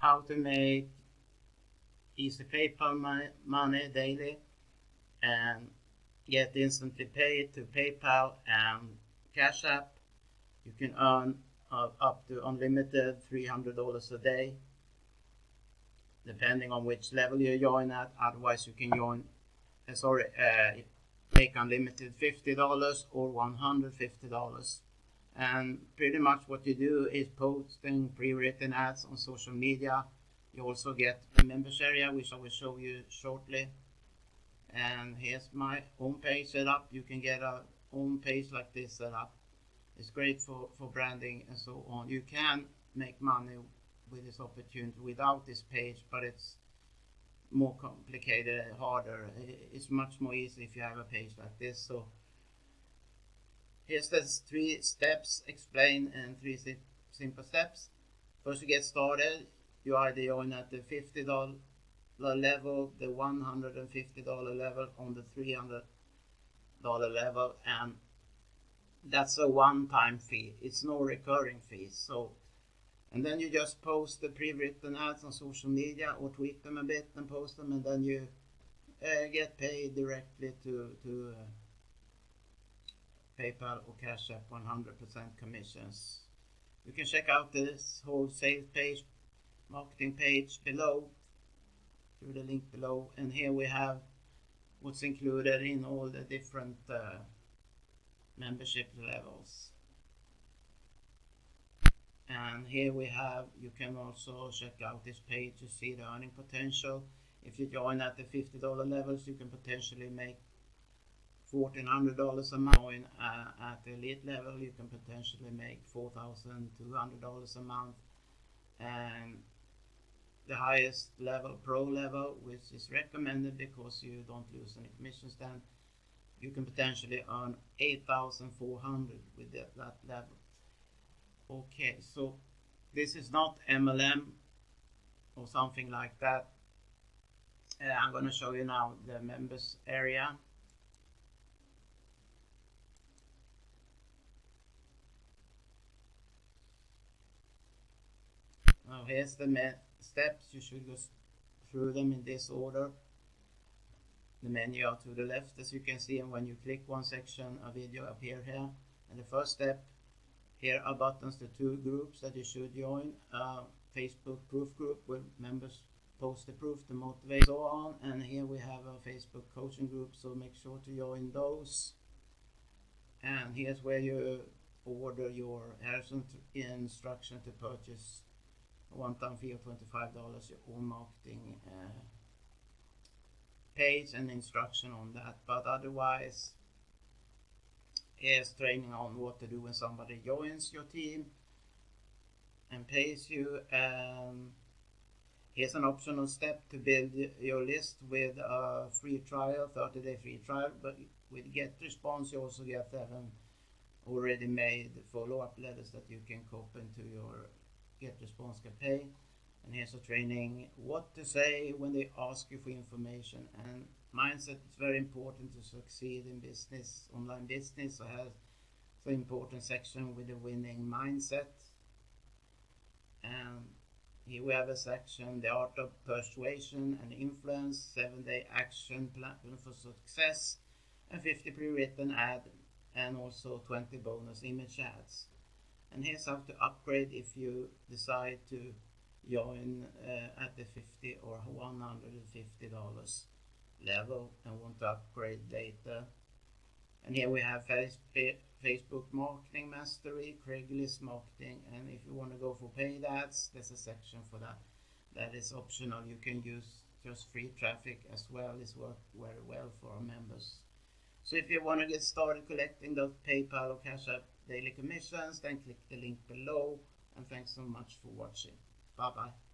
how to make easy PayPal money daily and get instantly paid to PayPal and Cash App. You can earn up to unlimited $300 a day, depending on which level you join at. Otherwise, you can make unlimited $50 or $150. And pretty much what you do is posting pre-written ads on social media. You also get a members area, which I will show you shortly. And here's my home page set up. You can get a home page like this set up. It's great for branding and so on. You can make money with this opportunity without this page, but it's more complicated and harder. It's much more easy if you have a page like this. So here's the 3 steps explained in 3 simple steps. First, you get started. You either join at the $50 level, the $150 level, on the $300 level, and that's a one-time fee. It's no recurring fee. So, and then you just post the pre-written ads on social media or tweak them a bit and post them, and then you get paid directly to PayPal or Cash App, 100% commissions. You can check out this whole sales page, marketing page below, through the link below, and here we have what's included in all the different membership levels. And here we have, you can also check out this page to see the earning potential. If you join at the $50 levels, you can potentially make $1,400 a month. Join at the elite level, you can potentially make $4,200 a month. And the highest level, pro level, which is recommended because you don't lose any commissions, then you can potentially earn $8,400 with that level. Okay, so this is not MLM or something like that. I'm going to show you now the members area. Now here's the steps. You should go through them in this order. The menu are to the left, as you can see, and when you click one section, a video appear here. And the first step, here are buttons to 2 groups that you should join. Facebook proof group where members post the proof to motivate, so on. And here we have a Facebook coaching group, so make sure to join those. And here's where you order your instruction to purchase a one-time fee of $25, your own marketing page and instruction on that. But otherwise, here's training on what to do when somebody joins your team and pays you. Here's an optional step to build your list with a free trial, 30-day free trial. But with Get Response, you also get 7 already made follow-up letters that you can copy into your Get Response campaign. And here's a training what to say when they ask you for information. And mindset is very important to succeed in business, online business. So it has an important section with the winning mindset. And here we have a section, the art of persuasion and influence, 7-day action plan for success, and 50 pre-written ad, and also 20 bonus image ads. And here's how to upgrade if you decide to join at the $50 or $150 level and want to upgrade later. And here we have Facebook marketing mastery, Craigslist marketing, and if you want to go for paid ads, there's a section for that. That is optional. You can use just free traffic as well. This works very well for our members. So if you want to get started collecting those PayPal or Cash App daily commissions, then click the link below. And thanks so much for watching. Bye bye.